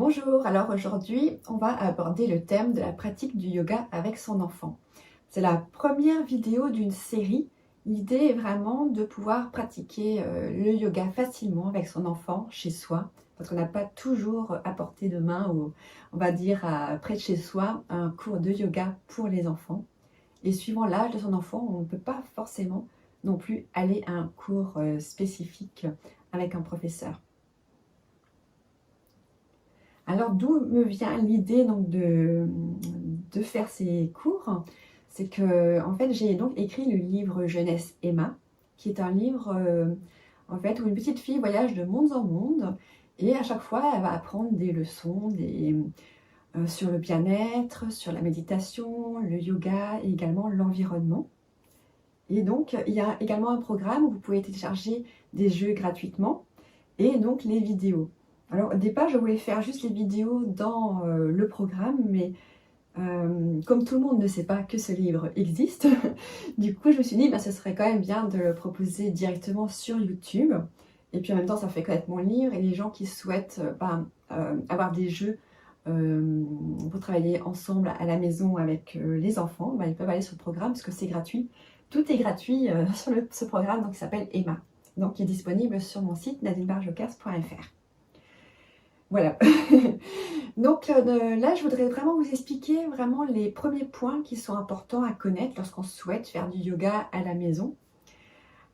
Bonjour, alors aujourd'hui on va aborder le thème de la pratique du yoga avec son enfant. C'est la première vidéo d'une série. L'idée est vraiment de pouvoir pratiquer le yoga facilement avec son enfant chez soi, parce qu'on n'a pas toujours à portée de main ou on va dire près de chez soi un cours de yoga pour les enfants. Et suivant l'âge de son enfant, on ne peut pas forcément non plus aller à un cours spécifique avec un professeur. Alors d'où me vient l'idée donc de faire ces cours? C'est que en fait j'ai donc écrit le livre Jeunesse Emma, qui est un livre en fait où une petite fille voyage de monde en monde et à chaque fois elle va apprendre des leçons sur le bien-être, sur la méditation, le yoga et également l'environnement. Et donc il y a également un programme où vous pouvez télécharger des jeux gratuitement et donc les vidéos. Alors au départ, je voulais faire juste les vidéos dans le programme, mais comme tout le monde ne sait pas que ce livre existe, du coup je me suis dit ce serait quand même bien de le proposer directement sur YouTube. Et puis en même temps, ça fait connaître mon livre et les gens qui souhaitent avoir des jeux pour travailler ensemble à la maison avec les enfants, ils peuvent aller sur le programme parce que c'est gratuit. Tout est gratuit sur ce programme donc, qui s'appelle Emma, donc qui est disponible sur mon site nadinebarjocas.fr. Voilà. Donc là, je voudrais vraiment vous expliquer vraiment les premiers points qui sont importants à connaître lorsqu'on souhaite faire du yoga à la maison.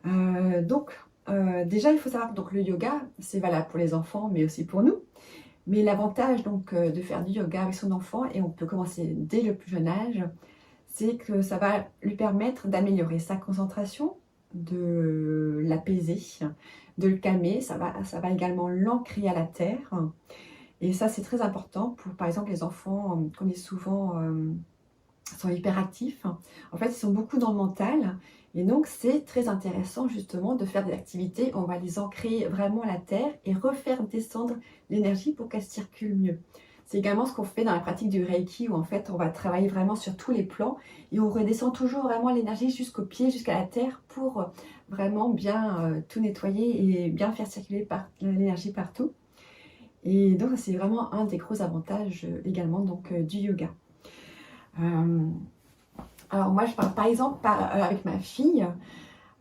Déjà, il faut savoir que le yoga, c'est valable pour les enfants, mais aussi pour nous. Mais l'avantage de faire du yoga avec son enfant, et on peut commencer dès le plus jeune âge, c'est que ça va lui permettre d'améliorer sa concentration, de l'apaiser, de le calmer. Ça va également l'ancrer à la terre. Et ça, c'est très important pour, par exemple, les enfants, qu'on dit souvent, sont hyperactifs. En fait, ils sont beaucoup dans le mental. Et donc, c'est très intéressant, justement, de faire des activités où on va les ancrer vraiment à la terre et refaire descendre l'énergie pour qu'elle circule mieux. C'est également ce qu'on fait dans la pratique du Reiki, où en fait, on va travailler vraiment sur tous les plans et on redescend toujours vraiment l'énergie jusqu'au pied, jusqu'à la terre pour vraiment bien tout nettoyer et bien faire circuler l'énergie partout. Et donc, c'est vraiment un des gros avantages également du yoga. Alors moi, je parle par exemple avec ma fille.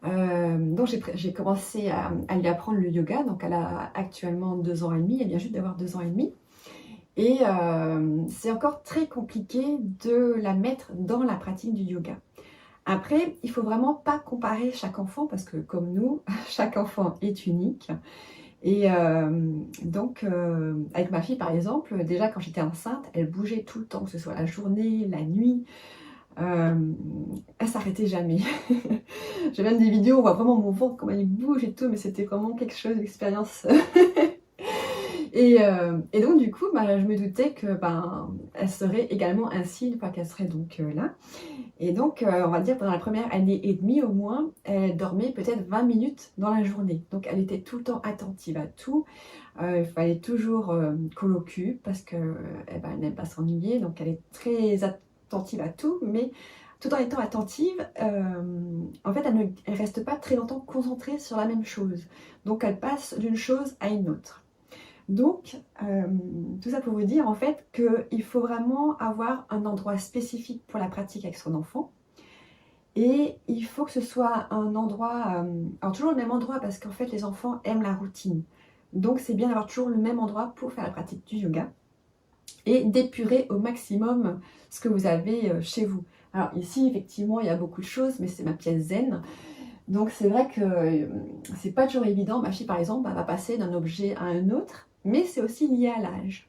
Donc j'ai commencé à lui apprendre le yoga. Donc elle a actuellement 2 ans et demi. Elle vient juste d'avoir 2 ans et demi. Et c'est encore très compliqué de la mettre dans la pratique du yoga. Après, il ne faut vraiment pas comparer chaque enfant parce que comme nous, chaque enfant est unique. Et avec ma fille par exemple, déjà quand j'étais enceinte, elle bougeait tout le temps, que ce soit la journée, la nuit, elle s'arrêtait jamais. J'ai même des vidéos où on voit vraiment mon ventre, comment il bouge et tout, mais c'était vraiment quelque chose d'expérience. et donc du coup, je me doutais que elle serait également ainsi une fois qu'elle serait là. Et donc, on va dire pendant la première année et demie au moins, elle dormait peut-être 20 minutes dans la journée. Donc, elle était tout le temps attentive à tout. Il fallait toujours qu'on l'occupe parce qu'elle n'aime pas s'ennuyer. Donc, elle est très attentive à tout. Mais tout en étant attentive, en fait, elle ne reste pas très longtemps concentrée sur la même chose. Donc, elle passe d'une chose à une autre. Donc, tout ça pour vous dire en fait qu'il faut vraiment avoir un endroit spécifique pour la pratique avec son enfant. Et il faut que ce soit un endroit, alors toujours le même endroit parce qu'en fait les enfants aiment la routine. Donc c'est bien d'avoir toujours le même endroit pour faire la pratique du yoga et d'épurer au maximum ce que vous avez chez vous. Alors ici effectivement il y a beaucoup de choses mais c'est ma pièce zen. Donc c'est vrai que c'est pas toujours évident. Ma fille par exemple elle va passer d'un objet à un autre, mais c'est aussi lié à l'âge.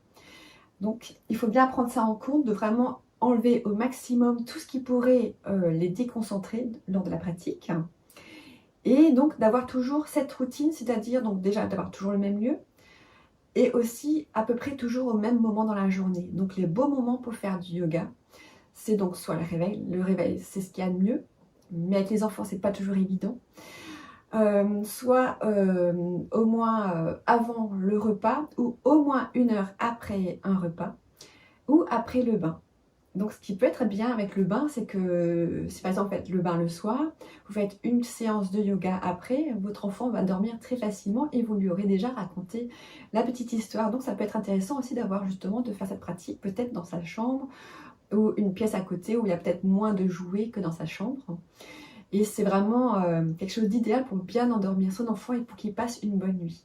Donc il faut bien prendre ça en compte, de vraiment enlever au maximum tout ce qui pourrait les déconcentrer lors de la pratique. Et donc d'avoir toujours cette routine, c'est-à-dire donc déjà d'avoir toujours le même lieu et aussi à peu près toujours au même moment dans la journée. Donc les beaux moments pour faire du yoga, c'est donc soit le réveil. Le réveil, c'est ce qu'il y a de mieux, mais avec les enfants, c'est pas toujours évident. Soit au moins avant le repas ou au moins 1 heure après un repas ou après le bain. Donc ce qui peut être bien avec le bain, c'est que si par exemple vous faites le bain le soir, vous faites une séance de yoga après, votre enfant va dormir très facilement et vous lui aurez déjà raconté la petite histoire. Donc ça peut être intéressant aussi d'avoir justement de faire cette pratique peut-être dans sa chambre ou une pièce à côté où il y a peut-être moins de jouets que dans sa chambre. Et c'est vraiment quelque chose d'idéal pour bien endormir son enfant et pour qu'il passe une bonne nuit.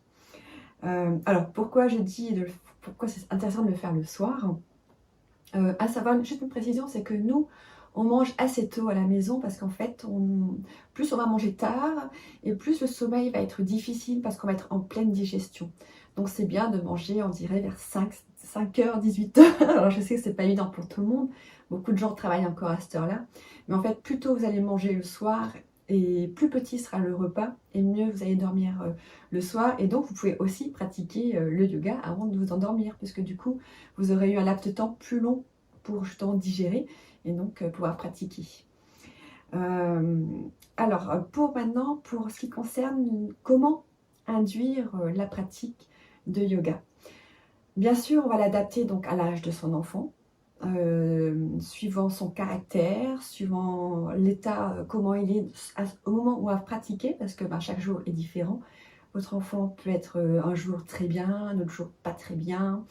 Alors pourquoi pourquoi c'est intéressant de le faire le soir? À savoir, juste une précision, c'est que nous, on mange assez tôt à la maison parce qu'en fait, plus on va manger tard et plus le sommeil va être difficile parce qu'on va être en pleine digestion. Donc c'est bien de manger, on dirait, vers 5h, 18h. Alors je sais que c'est pas évident pour tout le monde, beaucoup de gens travaillent encore à cette heure-là. Mais en fait, plus tôt vous allez manger le soir et plus petit sera le repas et mieux vous allez dormir le soir. Et donc vous pouvez aussi pratiquer le yoga avant de vous endormir puisque du coup, vous aurez eu un laps de temps plus long pour justement digérer et donc pouvoir pratiquer. Alors, pour ce qui concerne comment induire la pratique de yoga. Bien sûr, on va l'adapter donc à l'âge de son enfant, suivant son caractère, suivant l'état, comment il est au moment où on va pratiquer, parce que chaque jour est différent. Votre enfant peut être un jour très bien, un autre jour pas très bien,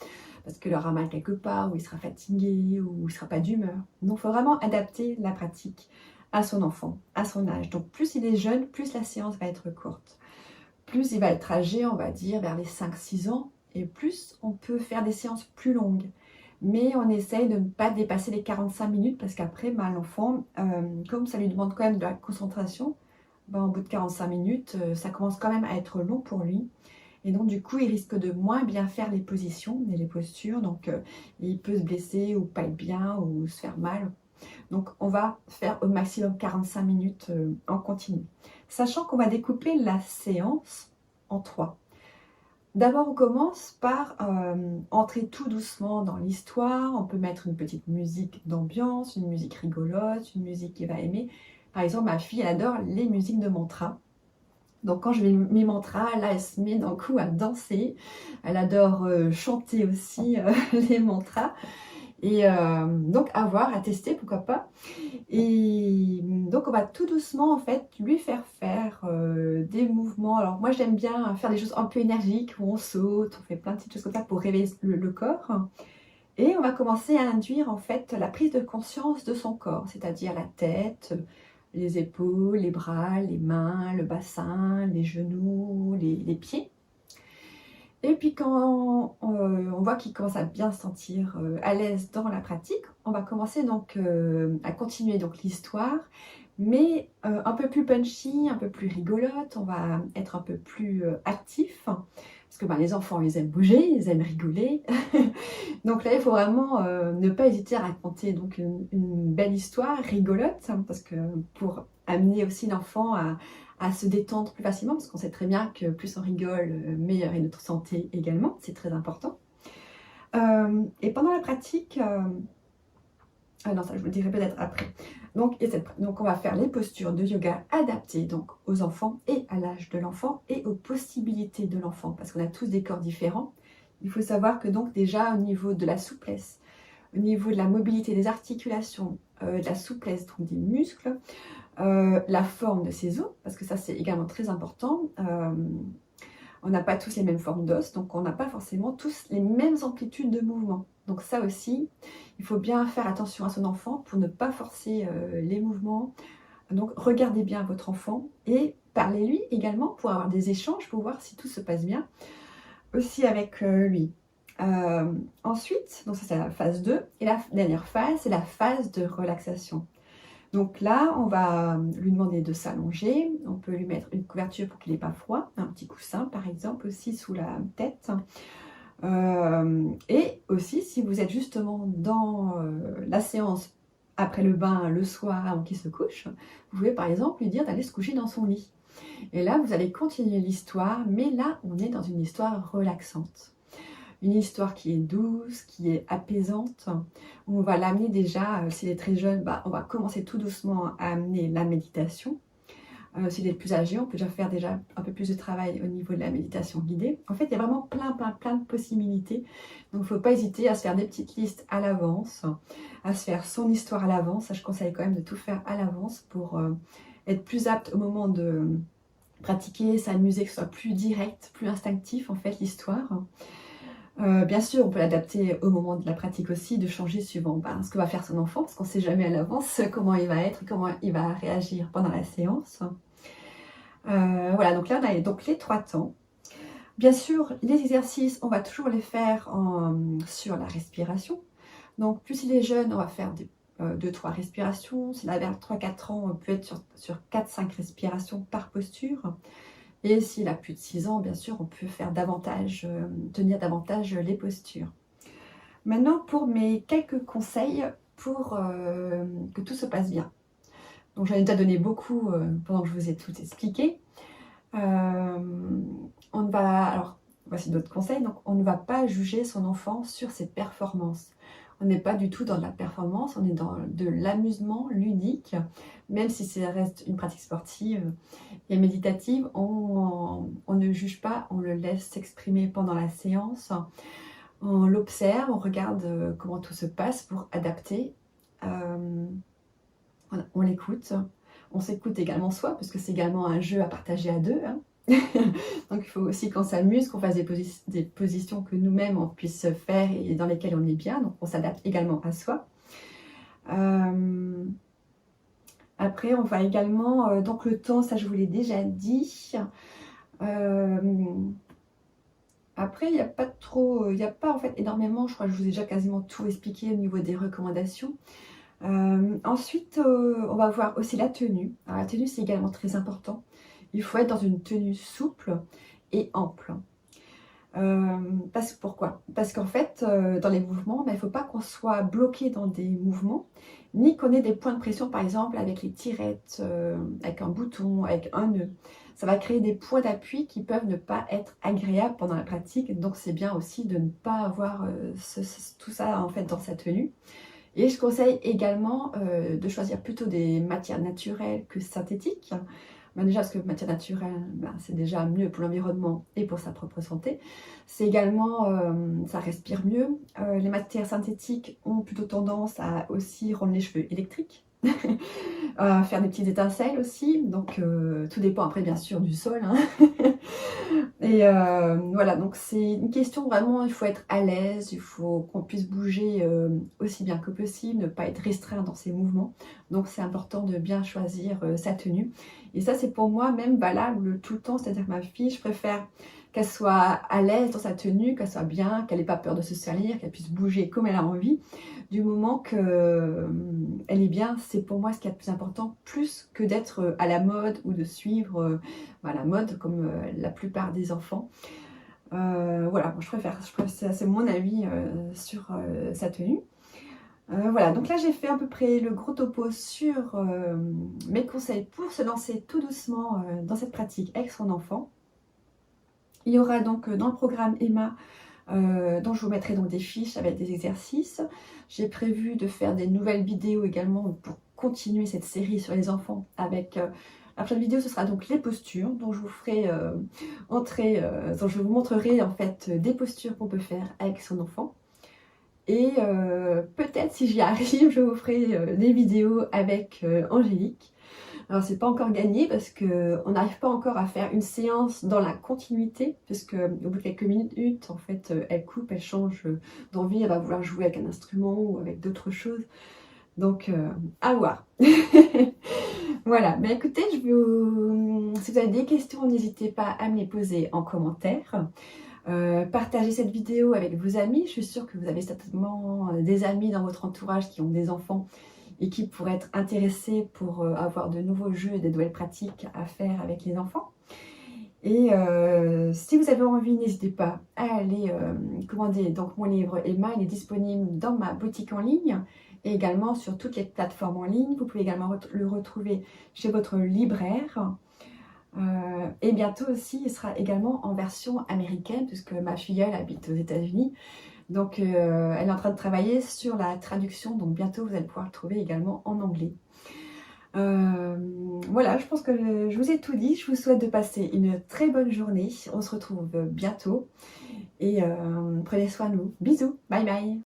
parce qu'il aura mal quelque part, ou il sera fatigué, ou il ne sera pas d'humeur. Donc il faut vraiment adapter la pratique à son enfant, à son âge. Donc plus il est jeune, plus la séance va être courte. Plus il va être âgé, on va dire vers les 5-6 ans, et plus on peut faire des séances plus longues. Mais on essaye de ne pas dépasser les 45 minutes, parce qu'après, l'enfant, comme ça lui demande quand même de la concentration, au bout de 45 minutes, ça commence quand même à être long pour lui. Et donc, du coup, il risque de moins bien faire les positions et les postures. Donc, il peut se blesser ou pas être bien ou se faire mal. Donc, on va faire au maximum 45 minutes en continu. Sachant qu'on va découper la séance en 3. D'abord, on commence par entrer tout doucement dans l'histoire. On peut mettre une petite musique d'ambiance, une musique rigolote, une musique qu'il va aimer. Par exemple, ma fille, elle adore les musiques de mantra. Donc quand je mets mes mantras, là, elle se met d'un coup à danser. Elle adore chanter aussi les mantras. Et donc à voir, à tester, pourquoi pas. Et donc on va tout doucement en fait lui faire faire des mouvements. Alors moi j'aime bien faire des choses un peu énergiques où on saute, on fait plein de petites choses comme ça pour réveiller le corps. Et on va commencer à induire en fait la prise de conscience de son corps, c'est-à-dire la tête, les épaules, les bras, les mains, le bassin, les genoux, les pieds. Et puis quand on voit qu'il commence à bien se sentir à l'aise dans la pratique, on va commencer donc à continuer donc l'histoire, mais un peu plus punchy, un peu plus rigolote, on va être un peu plus actif, parce que les enfants, ils aiment bouger, ils aiment rigoler. Donc là, il faut vraiment ne pas hésiter à raconter donc une belle histoire rigolote, parce que pour amener aussi l'enfant à se détendre plus facilement, parce qu'on sait très bien que plus on rigole, meilleure est notre santé également, c'est très important. Et pendant la pratique, non, ça je vous le dirai peut-être après. Donc on va faire les postures de yoga adaptées donc aux enfants et à l'âge de l'enfant et aux possibilités de l'enfant, parce qu'on a tous des corps différents. Il faut savoir que donc déjà au niveau de la souplesse, au niveau de la mobilité des articulations, de la souplesse donc des muscles, la forme de ses os, parce que ça c'est également très important. On n'a pas tous les mêmes formes d'os, donc on n'a pas forcément tous les mêmes amplitudes de mouvement. Donc ça aussi, il faut bien faire attention à son enfant pour ne pas forcer les mouvements. Donc regardez bien votre enfant et parlez-lui également pour avoir des échanges, pour voir si tout se passe bien, aussi avec lui. Ensuite, donc ça c'est la phase 2, et la dernière phase, c'est la phase de relaxation. Donc là, on va lui demander de s'allonger. On peut lui mettre une couverture pour qu'il n'ait pas froid. Un petit coussin, par exemple, aussi sous la tête. Et aussi, si vous êtes justement dans la séance après le bain, le soir, avant qu'il se couche, vous pouvez par exemple lui dire d'aller se coucher dans son lit. Et là, vous allez continuer l'histoire, mais là, on est dans une histoire relaxante. Une histoire qui est douce, qui est apaisante. On va l'amener déjà, s'il est très jeune, on va commencer tout doucement à amener la méditation. Si elle est plus âgée, on peut déjà faire un peu plus de travail au niveau de la méditation guidée. En fait, il y a vraiment plein de possibilités. Donc, il ne faut pas hésiter à se faire des petites listes à l'avance, à se faire son histoire à l'avance. Ça, je conseille quand même de tout faire à l'avance pour être plus apte au moment de pratiquer, s'amuser, que ce soit plus direct, plus instinctif en fait l'histoire. Bien sûr, on peut l'adapter au moment de la pratique aussi, de changer suivant ce que va faire son enfant, parce qu'on ne sait jamais à l'avance comment il va être, comment il va réagir pendant la séance. Voilà, donc là on a donc les 3 temps. Bien sûr, les exercices, on va toujours les faire sur la respiration. Donc plus il est jeune, on va faire 2-3 respirations. S'il a vers 3-4 ans, on peut être sur 4-5 respirations par posture. Et s'il a plus de 6 ans, bien sûr, on peut faire tenir davantage les postures. Maintenant, pour mes quelques conseils pour que tout se passe bien. Donc, j'en ai déjà donné beaucoup pendant que je vous ai tout expliqué. Alors, voici d'autres conseils. Donc, on ne va pas juger son enfant sur ses performances. On n'est pas du tout dans de la performance, on est dans de l'amusement ludique, même si ça reste une pratique sportive et méditative, on ne juge pas, on le laisse s'exprimer pendant la séance, on l'observe, on regarde comment tout se passe pour adapter, on l'écoute, on s'écoute également soi, parce que c'est également un jeu à partager à deux, hein. Donc il faut aussi qu'on s'amuse, qu'on fasse des positions que nous-mêmes on puisse faire et dans lesquelles on est bien, donc on s'adapte également à soi. Après on va également, donc le temps, ça je vous l'ai déjà dit. Après il n'y a pas en fait énormément, je crois que je vous ai déjà quasiment tout expliqué au niveau des recommandations. Ensuite on va voir aussi la tenue. Alors, la tenue c'est également très important. Il faut être dans une tenue souple et ample. Pourquoi? Parce qu'en fait, dans les mouvements, il ne faut pas qu'on soit bloqué dans des mouvements, ni qu'on ait des points de pression, par exemple, avec les tirettes, avec un bouton, avec un nœud. Ça va créer des points d'appui qui peuvent ne pas être agréables pendant la pratique. Donc, c'est bien aussi de ne pas avoir tout ça en fait dans sa tenue. Et je conseille également de choisir plutôt des matières naturelles que synthétiques. Déjà, parce que matière naturelle, c'est déjà mieux pour l'environnement et pour sa propre santé. C'est également, ça respire mieux. Les matières synthétiques ont plutôt tendance à aussi rendre les cheveux électriques, à faire des petites étincelles aussi. Donc, tout dépend après, bien sûr, du sol, hein. Et voilà, donc c'est une question vraiment, il faut être à l'aise, il faut qu'on puisse bouger aussi bien que possible, ne pas être restreint dans ses mouvements. Donc c'est important de bien choisir sa tenue. Et ça c'est pour moi même valable tout le temps, c'est-à-dire que ma fille, je préfère qu'elle soit à l'aise dans sa tenue, qu'elle soit bien, qu'elle n'ait pas peur de se salir, qu'elle puisse bouger comme elle a envie. Du moment qu'elle est bien, c'est pour moi ce qui est le plus important, plus que d'être à la mode ou de suivre la mode comme la plupart des enfants. Voilà, je préfère c'est mon avis sur sa tenue. Voilà, donc là j'ai fait à peu près le gros topo sur mes conseils pour se lancer tout doucement dans cette pratique avec son enfant. Il y aura donc dans le programme Emma, dont je vous mettrai donc des fiches avec des exercices. J'ai prévu de faire des nouvelles vidéos également pour continuer cette série sur les enfants avec... la prochaine vidéo, ce sera donc les postures, dont je vous ferai dont je vous montrerai en fait des postures qu'on peut faire avec son enfant. Et peut-être si j'y arrive, je vous ferai des vidéos avec Angélique. Alors c'est pas encore gagné parce qu'on n'arrive pas encore à faire une séance dans la continuité, puisque au bout de quelques minutes, en fait, elle coupe, elle change d'envie, elle va vouloir jouer avec un instrument ou avec d'autres choses. Donc à voir. Voilà, mais écoutez, si vous avez des questions, n'hésitez pas à me les poser en commentaire. Partagez cette vidéo avec vos amis. Je suis sûre que vous avez certainement des amis dans votre entourage qui ont des enfants et qui pourraient être intéressés pour avoir de nouveaux jeux et de nouvelles pratiques à faire avec les enfants. Et si vous avez envie, n'hésitez pas à aller commander donc mon livre Emma. Il est disponible dans ma boutique en ligne et également sur toutes les plateformes en ligne. Vous pouvez également le retrouver chez votre libraire. Et bientôt aussi, il sera également en version américaine puisque ma filleule habite aux États-Unis. Donc, elle est en train de travailler sur la traduction. Donc, bientôt, vous allez pouvoir le trouver également en anglais. Voilà, je pense que je vous ai tout dit. Je vous souhaite de passer une très bonne journée. On se retrouve bientôt et prenez soin de vous. Bisous, bye bye.